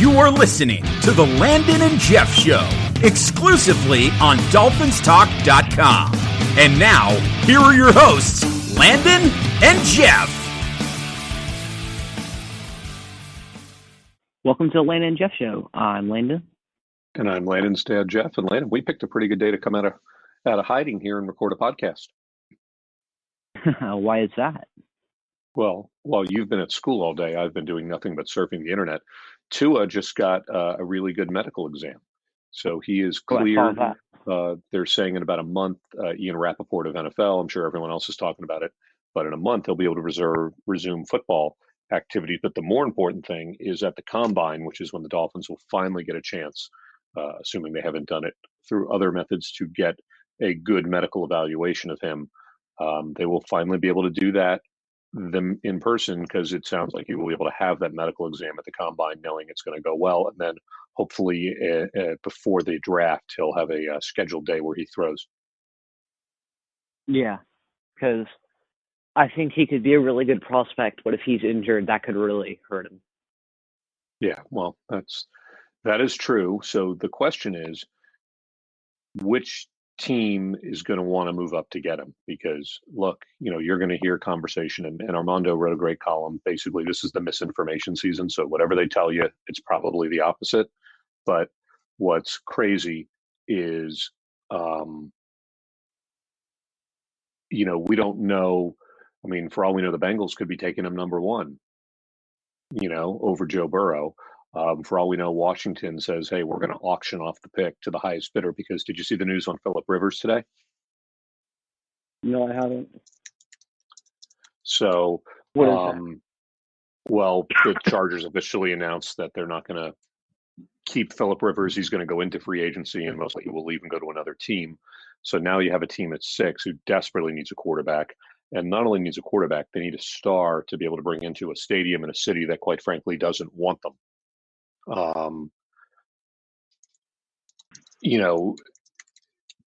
You are listening to the Landon and Jeff Show, exclusively on DolphinsTalk.com. And now, here are your hosts, Landon and Jeff. Welcome to the Landon and Jeff Show. I'm Landon. And I'm Landon's dad, Jeff. And Landon, we picked a pretty good day to come out of hiding here and record a podcast. Why is that? Well, while you've been at school all day, I've been doing nothing but surfing the internet. Tua just got a really good medical exam. So he is cleared. They're saying in about a month, Ian Rappaport of NFL, I'm sure everyone else is talking about it, but in a month, he'll be able to resume football activities. But the more important thing is at the Combine, which is when the Dolphins will finally get a chance, assuming they haven't done it through other methods, to get a good medical evaluation of him. They will finally be able to do that them in person, because it sounds like he will be able to have that medical exam at the Combine knowing it's going to go well. And then hopefully before the draft, he'll have a scheduled day where he throws. Yeah, because I think he could be a really good prospect, but if he's injured, that could really hurt him. Yeah, well, that is true. So the question is, which team is going to want to move up to get him? Because look, you're going to hear conversation, and Armando wrote a great column. Basically, this is the misinformation season. So whatever they tell you, it's probably the opposite. But what's crazy is, we don't know. I mean, for all we know, the Bengals could be taking him number one, over Joe Burrow. For all we know, Washington says, hey, we're going to auction off the pick to the highest bidder. Because did you see the news on Phillip Rivers today? No, I haven't. So, what is that? Well, the Chargers officially announced that they're not going to keep Phillip Rivers. He's going to go into free agency, and most likely will even go to another team. So now you have a team at 6 who desperately needs a quarterback. And not only needs a quarterback, they need a star to be able to bring into a stadium in a city that, quite frankly, doesn't want them.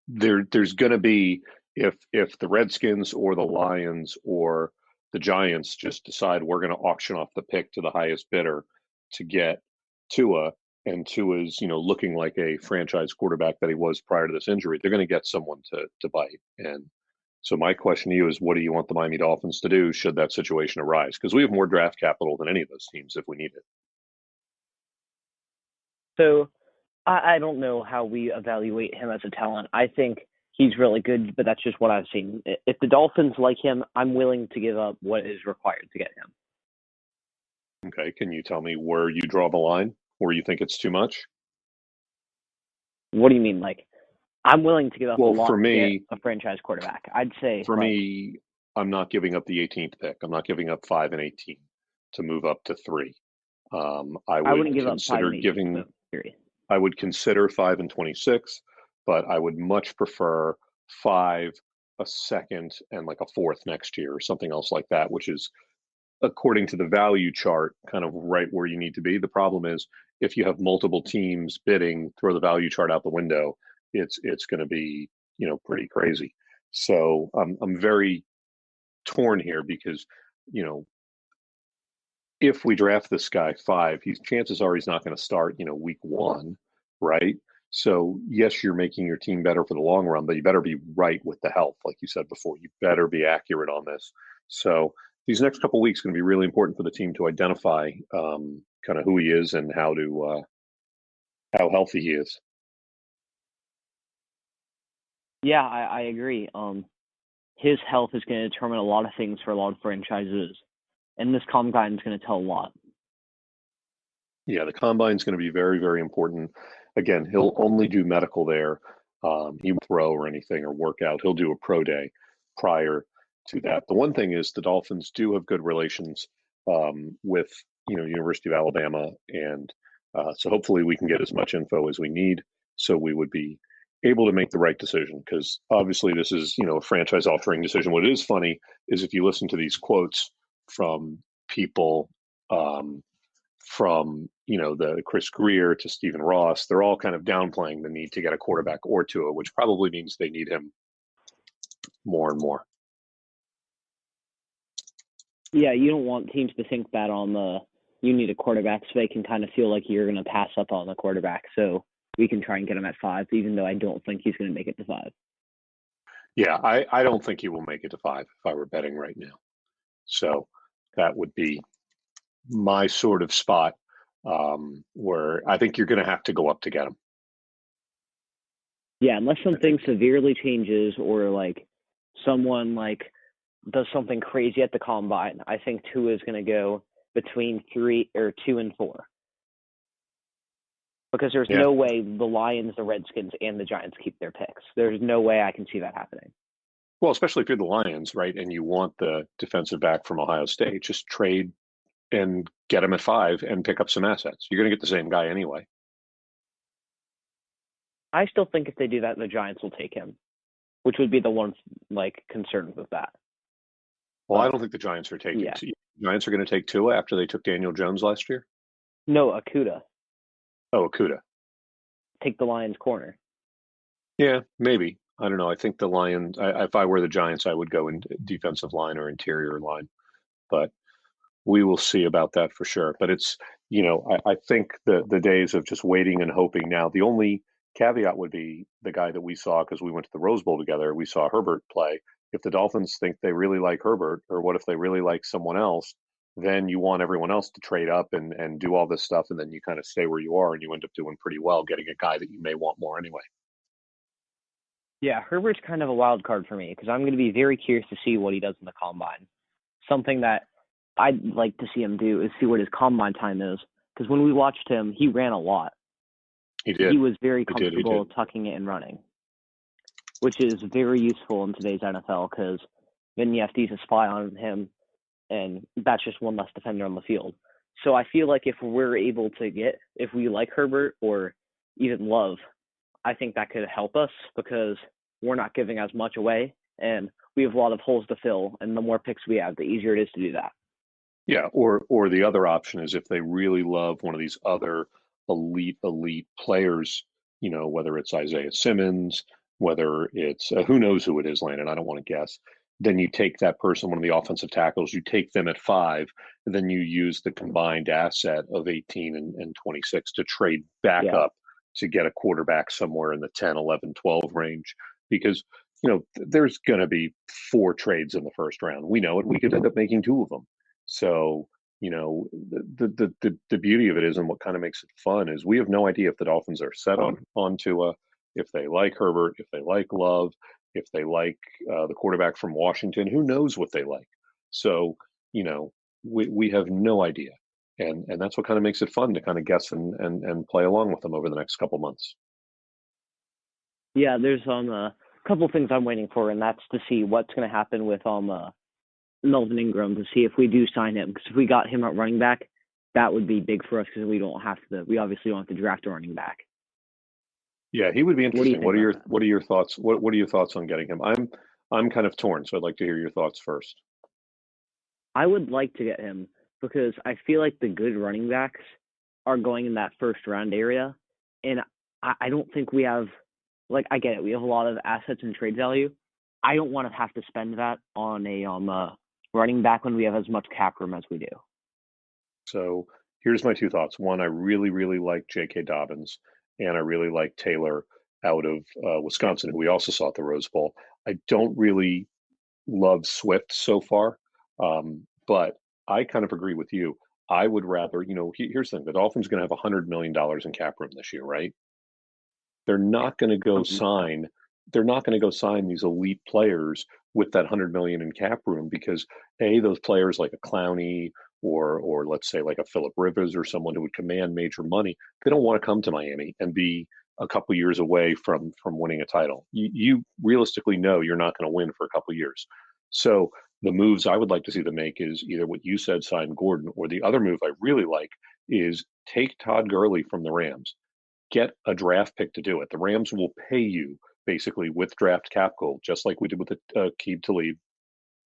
There's going to be, if the Redskins or the Lions or the Giants just decide we're going to auction off the pick to the highest bidder to get Tua, and Tua's looking like a franchise quarterback that he was prior to this injury, they're going to get someone to bite. And so my question to you is, what do you want the Miami Dolphins to do should that situation arise? Because we have more draft capital than any of those teams if we need it. So I don't know how we evaluate him as a talent. I think he's really good, but that's just what I've seen. If the Dolphins like him, I'm willing to give up what is required to get him. Okay. Can you tell me where you draw the line, where you think it's too much? What do you mean? Like, I'm willing to give up a lot for me, to get a franchise quarterback. I'd say for me, I'm not giving up the 18th pick. I'm not giving up 5 and 18 to move up to 3. I wouldn't give up 5 and 18. I would consider 5 and 26, but I would much prefer 5, a second, and like a 4th next year or something else like that, which is, according to the value chart, kind of right where you need to be. The problem is, if you have multiple teams bidding, throw the value chart out the window, it's going to be, pretty crazy. So I'm very torn here because, if we draft this guy 5, chances are he's not going to start, week 1, right? So yes, you're making your team better for the long run, but you better be right with the health, like you said before. You better be accurate on this. So these next couple of weeks are going to be really important for the team to identify kind of who he is and how healthy he is. Yeah, I agree. His health is going to determine a lot of things for a lot of franchises. And this Combine is going to tell a lot. Yeah, the Combine is going to be very, very important. Again, he'll only do medical there. He won't throw or anything or work out. He'll do a pro day prior to that. The one thing is the Dolphins do have good relations with University of Alabama, and so hopefully we can get as much info as we need so we would be able to make the right decision, because obviously this is a franchise altering decision. What is funny is if you listen to these quotes from people from the Chris Greer to Stephen Ross, they're all kind of downplaying the need to get a quarterback or Tua, which probably means they need him more and more. Yeah, you don't want teams to think that on the you need a quarterback, so they can kind of feel like you're going to pass up on the quarterback. So we can try and get him at 5, even though I don't think he's going to make it to 5. Yeah, I don't think he will make it to 5 if I were betting right now. So that would be my sort of spot where I think you're going to have to go up to get him. Yeah, unless something severely changes or like someone like does something crazy at the combine, I think Tua is going to go between 2 and 4. Because there's no way the Lions, the Redskins, and the Giants keep their picks. There's no way I can see that happening. Well, especially if you're the Lions, right, and you want the defensive back from Ohio State, just trade and get him at 5 and pick up some assets. You're going to get the same guy anyway. I still think if they do that, the Giants will take him, which would be the one like concern with that. Well, I don't think the Giants are taking. Yeah. The Giants are going to take Tua after they took Daniel Jones last year. No, Okudah. Oh, Okudah. Take the Lions' corner. Yeah, maybe. I don't know. I think the Lions. If I were the Giants, I would go in defensive line or interior line, but we will see about that for sure. But it's I think the days of just waiting and hoping now. The only caveat would be the guy that we saw, because we went to the Rose Bowl together, we saw Herbert play. If the Dolphins think they really like Herbert, or what if they really like someone else, then you want everyone else to trade up and do all this stuff, and then you kind of stay where you are, and you end up doing pretty well getting a guy that you may want more anyway. Yeah, Herbert's kind of a wild card for me, because I'm going to be very curious to see what he does in the combine. Something that I'd like to see him do is see what his combine time is, because when we watched him, he ran a lot. He did. He was very comfortable tucking it and running, which is very useful in today's NFL, because then you have to use a spy on him, and that's just one less defender on the field. So I feel like if we're able to if we like Herbert or even Love, I think that could help us, because we're not giving as much away, and we have a lot of holes to fill, and the more picks we have, the easier it is to do that. Yeah, or the other option is if they really love one of these other elite players, whether it's Isaiah Simmons, whether it's who knows who it is, Landon, I don't want to guess. Then you take that person, one of the offensive tackles, you take them at 5, and then you use the combined asset of 18 and 26 to trade back up to get a quarterback somewhere in the 10, 11, 12 range. Because, there's going to be 4 trades in the first round. We know it. We could end up making 2 of them. So, the beauty of it is, and what kind of makes it fun, is we have no idea if the Dolphins are set on Tua, if they like Herbert, if they like Love, if they like the quarterback from Washington. Who knows what they like? So, we have no idea. And that's what kind of makes it fun to kind of guess and play along with them over the next couple months. Yeah, there's a couple things I'm waiting for, and that's to see what's going to happen with Melvin Ingram, to see if we do sign him. Because if we got him at running back, that would be big for us, because we obviously don't have to draft a running back. Yeah, he would be interesting. What are your thoughts? What are your thoughts on getting him? I'm kind of torn, so I'd like to hear your thoughts first. I would like to get him, because I feel like the good running backs are going in that first round area, and I don't think we have, I get it, we have a lot of assets and trade value. I don't want to have to spend that on a running back when we have as much cap room as we do. So here's my 2 thoughts. One, I really, really like J.K. Dobbins, and I really like Taylor out of Wisconsin, who we also saw at the Rose Bowl. I don't really love Swift so far, but I kind of agree with you. I would rather, here's the thing. The Dolphins are going to have $100 million in cap room this year, right? They're not going to go sign these elite players with that $100 million in cap room, because those players like a Clowney or let's say like a Phillip Rivers or someone who would command major money, they don't want to come to Miami and be a couple years away from winning a title. You realistically know you're not going to win for a couple years. So the moves I would like to see them make is either what you said, sign Gordon, or the other move I really like is take Todd Gurley from the Rams. Get a draft pick to do it. The Rams will pay you basically with draft capital, just like we did with Aqib Talib,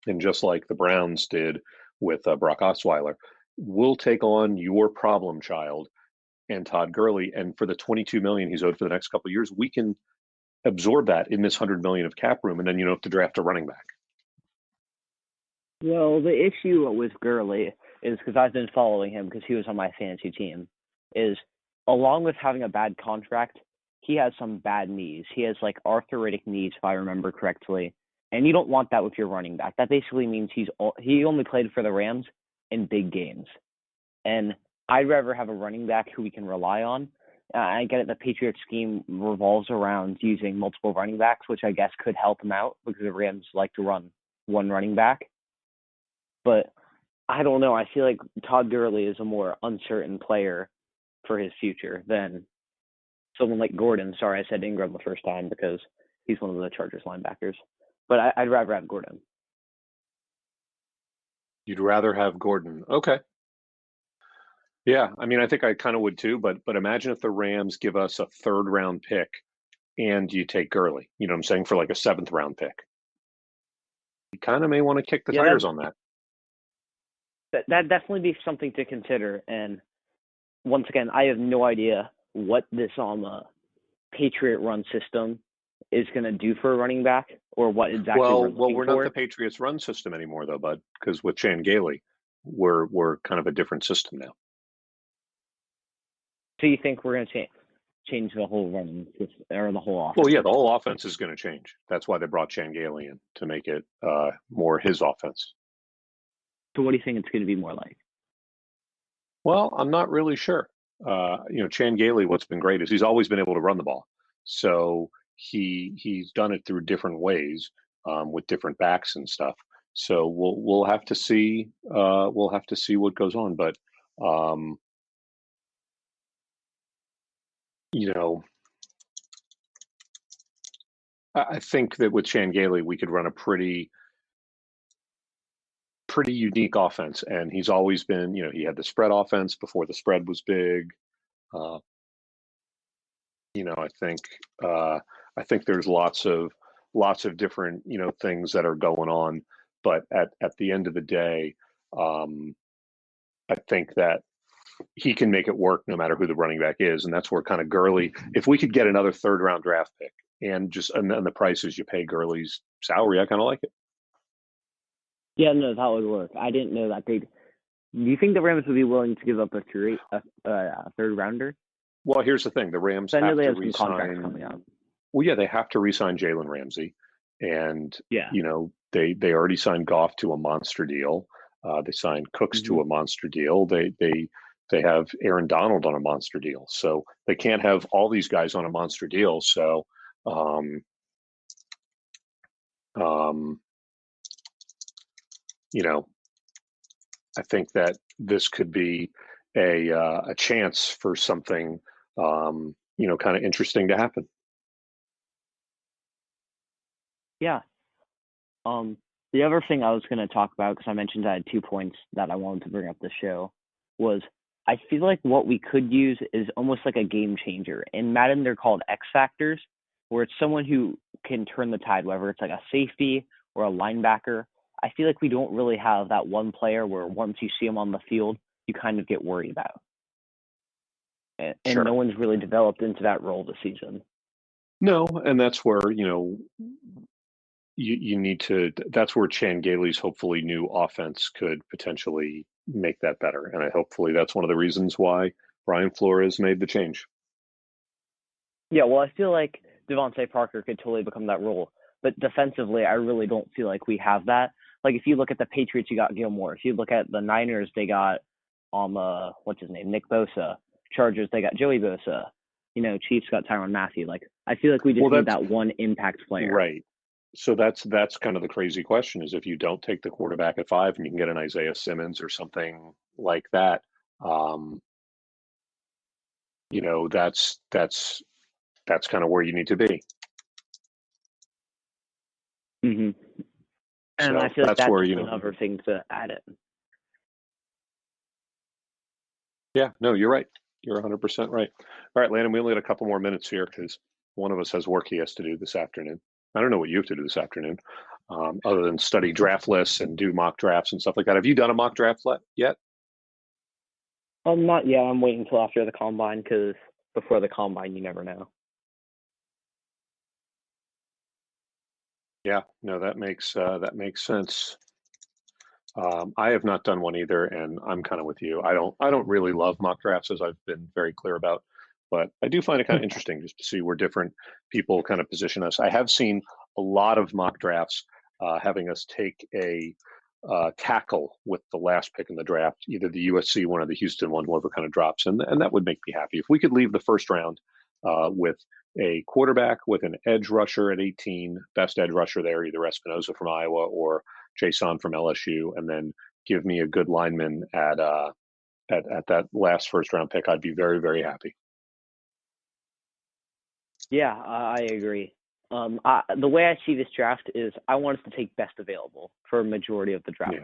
and just like the Browns did with Brock Osweiler. We'll take on your problem child and Todd Gurley, and for the $22 million he's owed for the next couple of years, we can absorb that in this $100 million of cap room, and then you don't have to draft a running back. Well, the issue with Gurley is because I've been following him because he was on my fantasy team, is along with having a bad contract, he has some bad knees. He has like arthritic knees, if I remember correctly. And you don't want that with your running back. That basically means he only played for the Rams in big games. And I'd rather have a running back who we can rely on. I get it, the Patriots scheme revolves around using multiple running backs, which I guess could help him out because the Rams like to run one running back. But I don't know. I feel like Todd Gurley is a more uncertain player for his future than someone like Gordon. Sorry, I said Ingram the first time because he's one of the Chargers linebackers. But I'd rather have Gordon. You'd rather have Gordon. Okay. Yeah, I mean, I think I kind of would too, but imagine if the Rams give us a 3rd-round pick and you take Gurley, you know what I'm saying, for like a 7th-round pick. You kind of may want to kick the tires on that. That'd definitely be something to consider. And once again, I have no idea what this Patriot run system is going to do for a running back or what exactly we're not the Patriots run system anymore, though, bud, because with Gailey, we're kind of a different system now. So you think we're going to change the whole running system, or the whole offense? Well, yeah, the whole offense is going to change. That's why they brought Gailey in, to make it more his offense. So what do you think it's going to be more like? Well, I'm not really sure. Gailey, what's been great is he's always been able to run the ball. So he's done it through different ways with different backs and stuff. So we'll have to see. We'll have to see what goes on, but. I think that with Gailey, we could run a pretty unique offense. And he's always been, he had the spread offense before the spread was big. I think there's lots of different, things that are going on. But at the end of the day, I think that he can make it work no matter who the running back is. And that's where kind of Gurley, if we could get another 3rd-round draft pick and the prices you pay Gurley's salary, I kind of like it. Yeah, no, that would work. I didn't know that. Do you think the Rams would be willing to give up a 3rd-rounder? Well, here's the thing. The Rams have to re-sign. Coming up. Well, yeah, they have to re-sign Jalen Ramsey. And, they already signed Goff to a monster deal. They signed Cooks to a monster deal. They have Aaron Donald on a monster deal. So they can't have all these guys on a monster deal. So, I think that this could be a chance for something, kind of interesting to happen. Yeah. The other thing I was going to talk about, because I mentioned I had 2 points that I wanted to bring up the show, was I feel like what we could use is almost like a game changer. In Madden, they're called XFactors, where it's someone who can turn the tide, whether it's like a safety or a linebacker. I feel like we don't really have that one player where once you see him on the field, you kind of get worried about. And Sure. No one's really developed into that role this season. No, and that's where, you need to, that's where Gailey's hopefully new offense could potentially make that better. And hopefully that's one of the reasons why Brian Flores made the change. Yeah, well, I feel like Devontae Parker could totally become that role. But defensively, I really don't feel like we have that. Like, if you look at the Patriots, you got Gilmore. If you look at the Niners, they got, what's his name, Nick Bosa. Chargers, they got Joey Bosa. Chiefs got Tyrann Mathieu. Like, I feel like we just need that one impact player. Right. So that's kind of the crazy question, is if you don't take the quarterback at 5 and you can get an Isaiah Simmons or something like that, that's kind of where you need to be. Mm-hmm. And So I feel like that's where, another thing to add it. Yeah, no, you're right. You're 100% right. All right, Landon, we only got a couple more minutes here because one of us has work he has to do this afternoon. I don't know what you have to do this afternoon, other than study draft lists and do mock drafts and stuff like that. Have you done a mock draft yet? Not yet. I'm waiting until after the combine, because before the combine, you never know. Yeah, no, that makes sense. I have not done one either, and I'm kind of with you. I don't really love mock drafts, as I've been very clear about, but I do find it kind of interesting just to see where different people kind of position us. I have seen a lot of mock drafts having us take a tackle with the last pick in the draft, either the USC one or the Houston one, whoever kind of drops, and that would make me happy if we could leave the first round with a quarterback with an edge rusher at 18, best edge rusher there, either Espinoza from Iowa or Jason from LSU, and then give me a good lineman at that last first round pick. I'd be very, very happy. Yeah, I agree. The way I see this draft is I want us to take best available for a majority of the draft,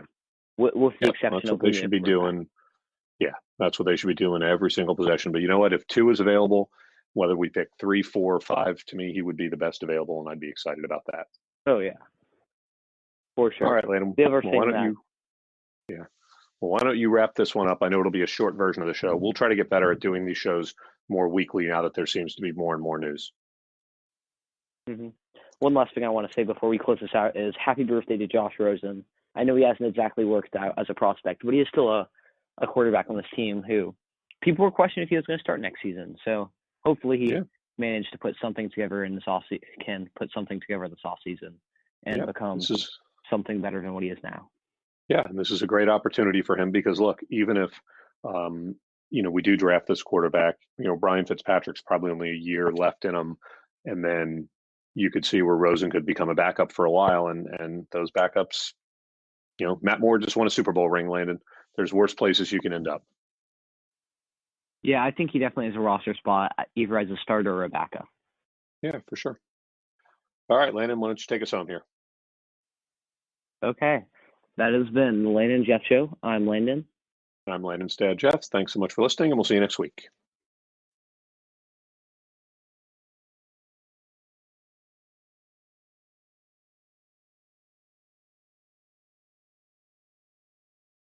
with the exception that's of what they should be doing. Yeah, that's what they should be doing every single possession. But you know what? If 2 is available, whether we pick 3, 4, 5, to me, he would be the best available, and I'd be excited about that. Oh, yeah. For sure. All right, Landon. Why don't you wrap this one up? I know it'll be a short version of the show. We'll try to get better at doing these shows more weekly now that there seems to be more and more news. Mm-hmm. One last thing I want to say before we close this out is happy birthday to Josh Rosen. I know he hasn't exactly worked out as a prospect, but he is still a quarterback on this team who people were questioning if he was going to start next season. So hopefully he managed to put something together in this offseason and become something better than what he is now. Yeah, and this is a great opportunity for him because, look, even if, we do draft this quarterback, Brian Fitzpatrick's probably only a year left in him, and then you could see where Rosen could become a backup for a while, and those backups, Matt Moore just won a Super Bowl ring, Landon. There's worse places you can end up. Yeah, I think he definitely has a roster spot, either as a starter or a backup. Yeah, for sure. All right, Landon, why don't you take us home here? Okay. That has been the Landon and Jeff Show. I'm Landon. I'm Landon's dad, Jeff. Thanks so much for listening, and we'll see you next week.